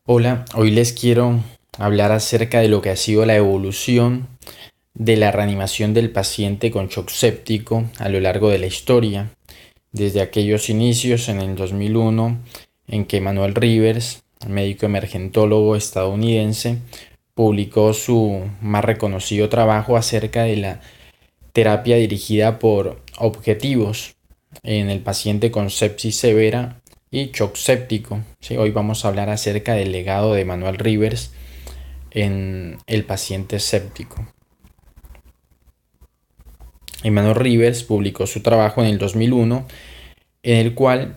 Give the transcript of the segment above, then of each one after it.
Hola, hoy les quiero hablar acerca de lo que ha sido la evolución de la reanimación del paciente con shock séptico a lo largo de la historia, desde aquellos inicios en el 2001 en que Manuel Rivers, médico emergentólogo estadounidense, publicó su más reconocido trabajo acerca de la terapia dirigida por objetivos en el paciente con sepsis severa y shock séptico. Sí, hoy vamos a hablar acerca del legado de Manuel Rivers en el paciente séptico. Manuel Rivers publicó su trabajo en el 2001 en el cual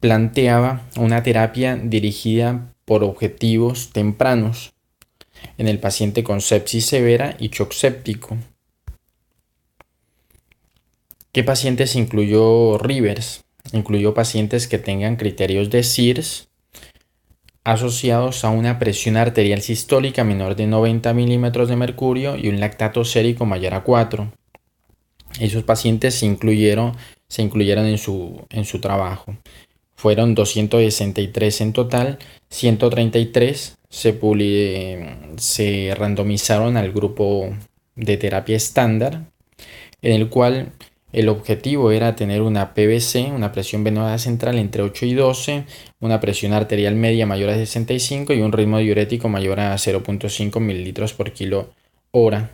planteaba una terapia dirigida por objetivos tempranos en el paciente con sepsis severa y shock séptico. ¿Qué pacientes incluyó Rivers? Incluyó pacientes que tengan criterios de SIRS asociados a una presión arterial sistólica menor de 90 milímetros de mercurio y un lactato sérico mayor a 4. Esos pacientes se incluyeron en su trabajo. Fueron 263 en total, 133 se randomizaron al grupo de terapia estándar, en el cual el objetivo era tener una PVC, una presión venosa central entre 8 y 12, una presión arterial media mayor a 65 y un ritmo diurético mayor a 0.5 mililitros por kilo hora.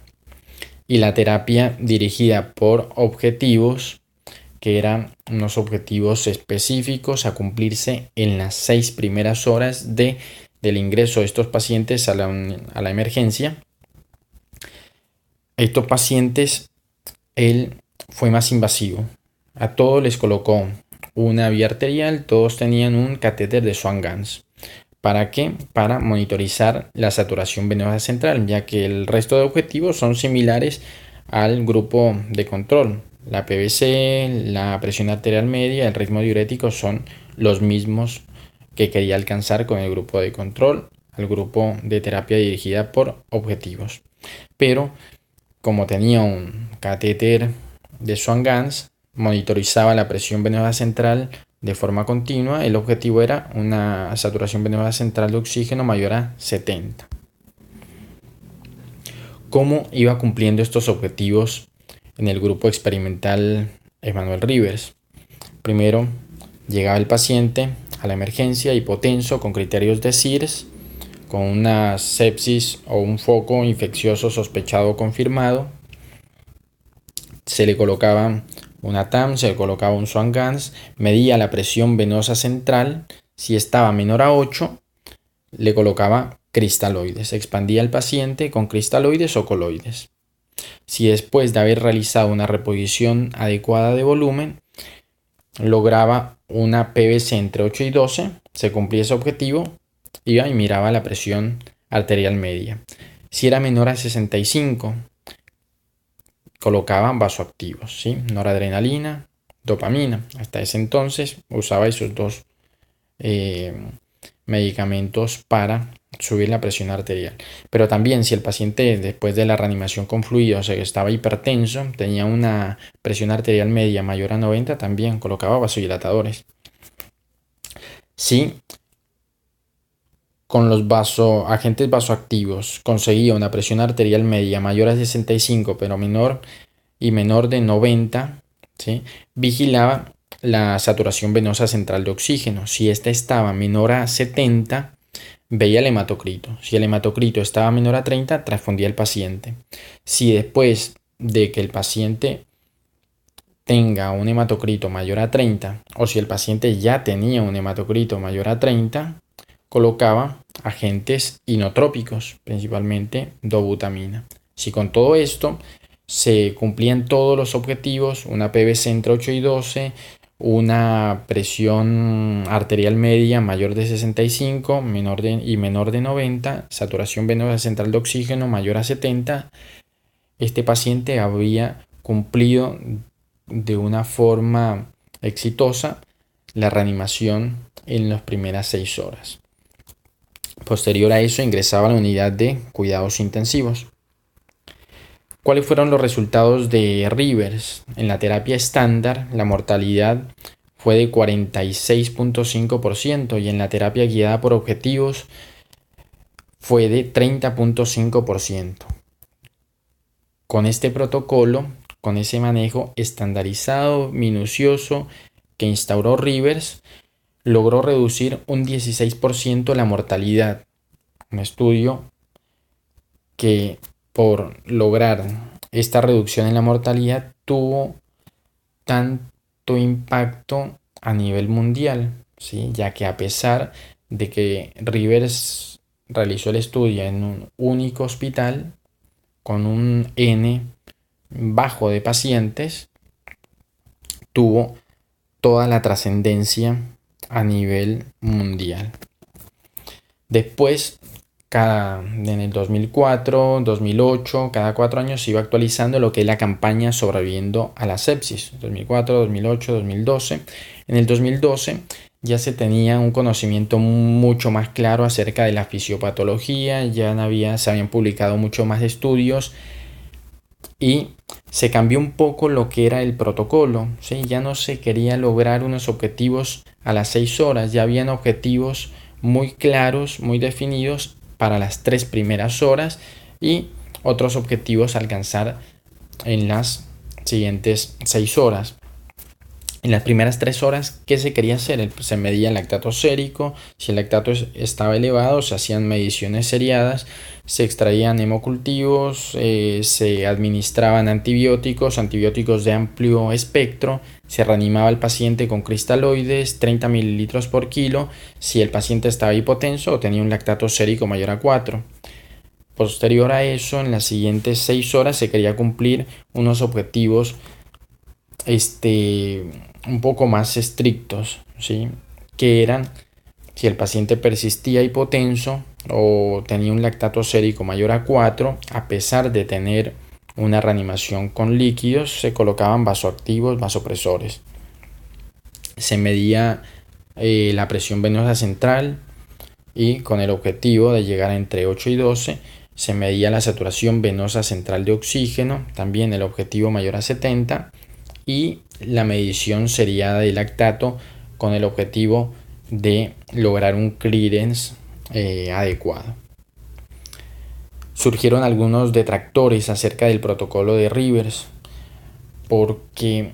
Y la terapia dirigida por objetivos, que eran unos objetivos específicos a cumplirse en las 6 primeras horas del ingreso de estos pacientes a la emergencia. Estos pacientes, él fue más invasivo. A todos les colocó una vía arterial, todos tenían un catéter de Swan-Ganz. ¿Para qué? Para monitorizar la saturación venosa central, ya que el resto de objetivos son similares al grupo de control. La PVC, la presión arterial media, el ritmo diurético son los mismos que quería alcanzar con el grupo de control, al grupo de terapia dirigida por objetivos. Pero como tenía un catéter de Swan-Ganz, monitorizaba la presión venosa central de forma continua. El objetivo era una saturación venosa central de oxígeno mayor a 70. ¿Cómo iba cumpliendo estos objetivos en el grupo experimental Manuel Rivers? Primero, llegaba el paciente a la emergencia hipotenso con criterios de SIRS, con una sepsis o un foco infeccioso sospechado o confirmado. Se le colocaba una TAM, se le colocaba un Swan-Ganz, medía la presión venosa central. Si estaba menor a 8, le colocaba cristaloides. Expandía al paciente con cristaloides o coloides. Si después de haber realizado una reposición adecuada de volumen, lograba una PVC entre 8 y 12, se cumplía ese objetivo, iba y miraba la presión arterial media. Si era menor a 65, colocaban vasoactivos, ¿sí? Noradrenalina, dopamina. Hasta ese entonces usaba esos dos medicamentos para subir la presión arterial. Pero también si el paciente después de la reanimación con fluido estaba hipertenso, tenía una presión arterial media mayor a 90, también colocaba vasodilatadores. Si con los agentes vasoactivos conseguía una presión arterial media mayor a 65 pero menor de 90, ¿sí? Vigilaba la saturación venosa central de oxígeno. Si esta estaba menor a 70, veía el hematocrito. Si el hematocrito estaba menor a 30, transfundía el paciente. Si después de que el paciente tenga un hematocrito mayor a 30, o si el paciente ya tenía un hematocrito mayor a 30, colocaba agentes inotrópicos, principalmente dobutamina. Si con todo esto se cumplían todos los objetivos, una PVC entre 8 y 12, una presión arterial media mayor de 65 y menor de 90, saturación venosa central de oxígeno mayor a 70, este paciente había cumplido de una forma exitosa la reanimación en las primeras 6 horas. Posterior a eso ingresaba a la unidad de cuidados intensivos. ¿Cuáles fueron los resultados de Rivers? En la terapia estándar, la mortalidad fue de 46.5% y en la terapia guiada por objetivos fue de 30.5%. Con este protocolo, con ese manejo estandarizado, minucioso que instauró Rivers, logró reducir un 16% la mortalidad. Un estudio que por lograr esta reducción en la mortalidad tuvo tanto impacto a nivel mundial, ¿sí? Ya que a pesar de que Rivers realizó el estudio en un único hospital con un N bajo de pacientes, tuvo toda la trascendencia a nivel mundial. Después, en el 2004, 2008, cada 4 años se iba actualizando lo que es la campaña Sobreviviendo a la Sepsis, 2004, 2008, 2012. En el 2012 ya se tenía un conocimiento mucho más claro acerca de la fisiopatología, se habían publicado mucho más estudios y se cambió un poco lo que era el protocolo, ¿sí? Ya no se quería lograr unos objetivos a las 6 horas, ya habían objetivos muy claros, muy definidos para las 3 primeras horas y otros objetivos a alcanzar en las siguientes 6 horas. En las primeras 3 horas, ¿qué se quería hacer? Se medía el lactato sérico. Si el lactato estaba elevado, se hacían mediciones seriadas, se extraían hemocultivos, se administraban antibióticos de amplio espectro, se reanimaba al paciente con cristaloides, 30 mililitros por kilo, si el paciente estaba hipotenso o tenía un lactato sérico mayor a 4. Posterior a eso, en las siguientes 6 horas se quería cumplir unos objetivos un poco más estrictos, ¿sí? Que eran si el paciente persistía hipotenso o tenía un lactato sérico mayor a 4, a pesar de tener una reanimación con líquidos, se colocaban vasoactivos, vasopresores. Se medía la presión venosa central y con el objetivo de llegar a entre 8 y 12, se medía la saturación venosa central de oxígeno, también el objetivo mayor a 70, y la medición seriada de lactato con el objetivo de lograr un clearance adecuado. Surgieron algunos detractores acerca del protocolo de Rivers porque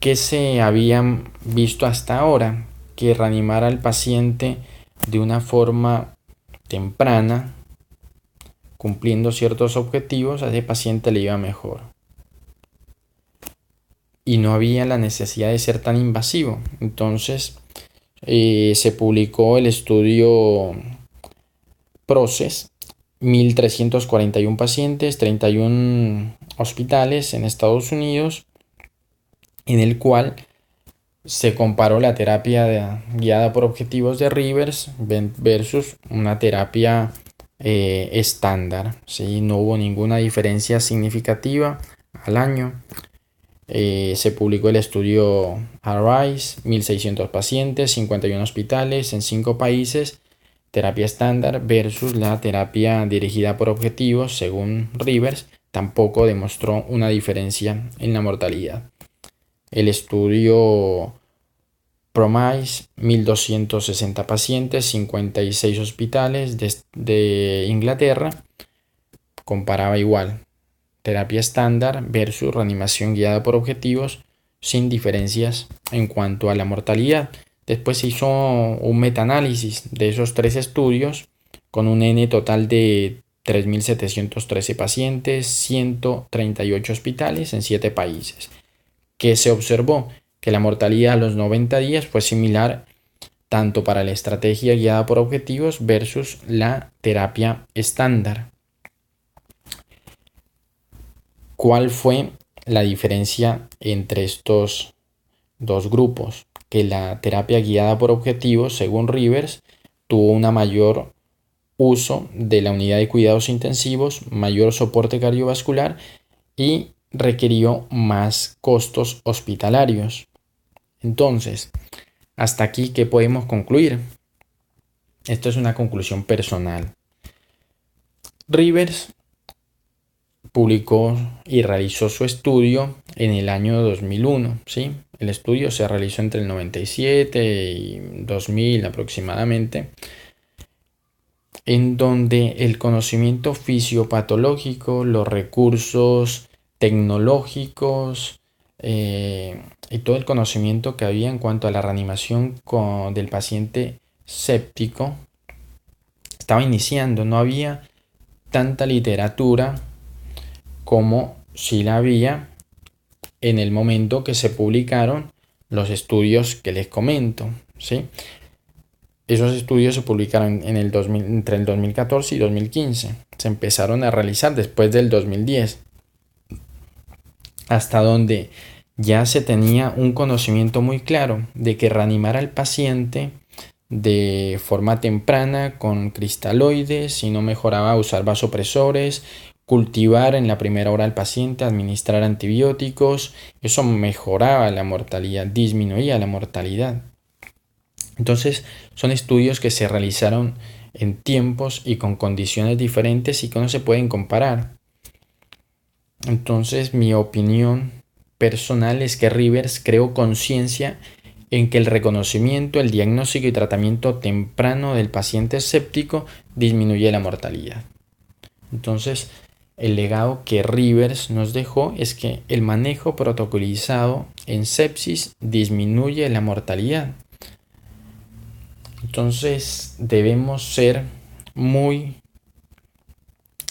¿qué se habían visto hasta ahora? Que reanimar al paciente de una forma temprana, cumpliendo ciertos objetivos, a ese paciente le iba mejor. Y no había la necesidad de ser tan invasivo. Entonces se publicó el estudio PROCES, 1.341 pacientes, 31 hospitales en Estados Unidos, en el cual se comparó la terapia guiada por objetivos de Rivers versus una terapia estándar, ¿sí? No hubo ninguna diferencia significativa al año. Se publicó el estudio ARISE, 1.600 pacientes, 51 hospitales en 5 países, terapia estándar versus la terapia dirigida por objetivos, según Rivers, tampoco demostró una diferencia en la mortalidad. El estudio PROMISE, 1.260 pacientes, 56 hospitales de Inglaterra, comparaba igual terapia estándar versus reanimación guiada por objetivos sin diferencias en cuanto a la mortalidad. Después se hizo un metaanálisis de esos 3 estudios con un N total de 3.713 pacientes, 138 hospitales en 7 países. ¿Qué se observó? Que la mortalidad a los 90 días fue similar tanto para la estrategia guiada por objetivos versus la terapia estándar. ¿Cuál fue la diferencia entre estos dos grupos? Que la terapia guiada por objetivos, según Rivers, tuvo una mayor uso de la unidad de cuidados intensivos, mayor soporte cardiovascular y requirió más costos hospitalarios. Entonces, hasta aquí, ¿qué podemos concluir? Esto es una conclusión personal. Rivers publicó y realizó su estudio en el año 2001, ¿sí? El estudio se realizó entre el 97 y 2000 aproximadamente, en donde el conocimiento fisiopatológico, los recursos tecnológicos y todo el conocimiento que había en cuanto a la reanimación del paciente séptico estaba iniciando. No había tanta literatura como si la había en el momento que se publicaron los estudios que les comento, ¿sí? Esos estudios se publicaron entre el 2014 y 2015. Se empezaron a realizar después del 2010, hasta donde ya se tenía un conocimiento muy claro de que reanimar al paciente de forma temprana con cristaloides, si no mejoraba, usar vasopresores, cultivar en la primera hora al paciente, administrar antibióticos, eso mejoraba la mortalidad, disminuía la mortalidad. Entonces son estudios que se realizaron en tiempos y con condiciones diferentes y que no se pueden comparar. Entonces mi opinión personal es que Rivers creó conciencia en que el reconocimiento, el diagnóstico y tratamiento temprano del paciente escéptico disminuye la mortalidad. Entonces, el legado que Rivers nos dejó es que el manejo protocolizado en sepsis disminuye la mortalidad. Entonces, debemos ser muy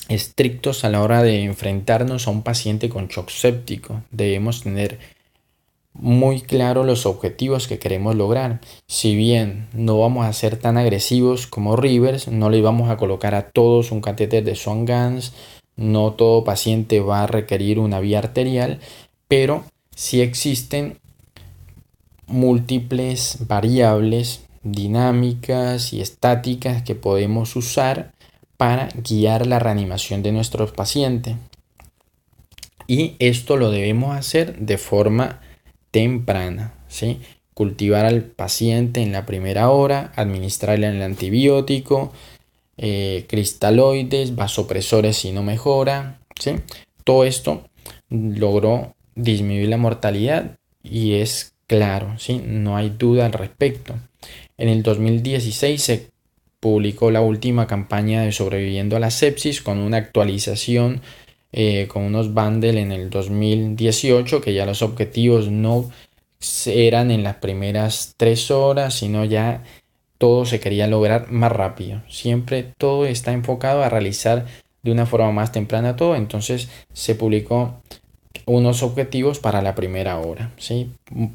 estrictos a la hora de enfrentarnos a un paciente con shock séptico. Debemos tener muy claro los objetivos que queremos lograr. Si bien no vamos a ser tan agresivos como Rivers, no le vamos a colocar a todos un catéter de Swan-Ganz, no todo paciente va a requerir una vía arterial, pero sí existen múltiples variables dinámicas y estáticas que podemos usar para guiar la reanimación de nuestros pacientes. Y esto lo debemos hacer de forma temprana, ¿sí? Cultivar al paciente en la primera hora, administrarle el antibiótico, cristaloides, vasopresores si no mejora, ¿sí? Todo esto logró disminuir la mortalidad y es claro, ¿sí? No hay duda al respecto. En el 2016 se publicó la última campaña de Sobreviviendo a la Sepsis con una actualización con unos bundles en el 2018, que ya los objetivos no eran en las primeras 3 horas, sino ya todo se quería lograr más rápido. Siempre todo está enfocado a realizar de una forma más temprana todo. Entonces se publicó unos objetivos para la primera hora, ¿sí?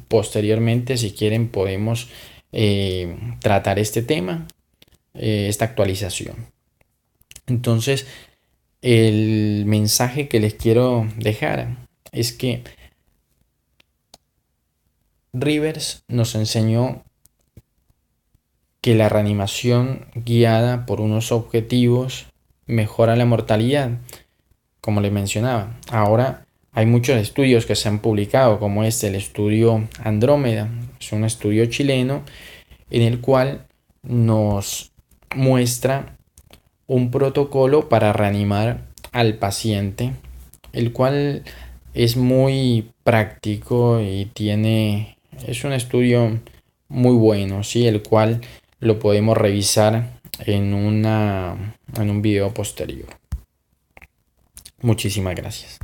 Posteriormente, si quieren, podemos tratar este tema, esta actualización. Entonces, el mensaje que les quiero dejar es que Rivers nos enseñó que la reanimación guiada por unos objetivos mejora la mortalidad, como les mencionaba. Ahora hay muchos estudios que se han publicado, como el estudio Andrómeda, es un estudio chileno en el cual nos muestra un protocolo para reanimar al paciente, el cual es muy práctico y es un estudio muy bueno, ¿sí? El cual lo podemos revisar en un video posterior. Muchísimas gracias.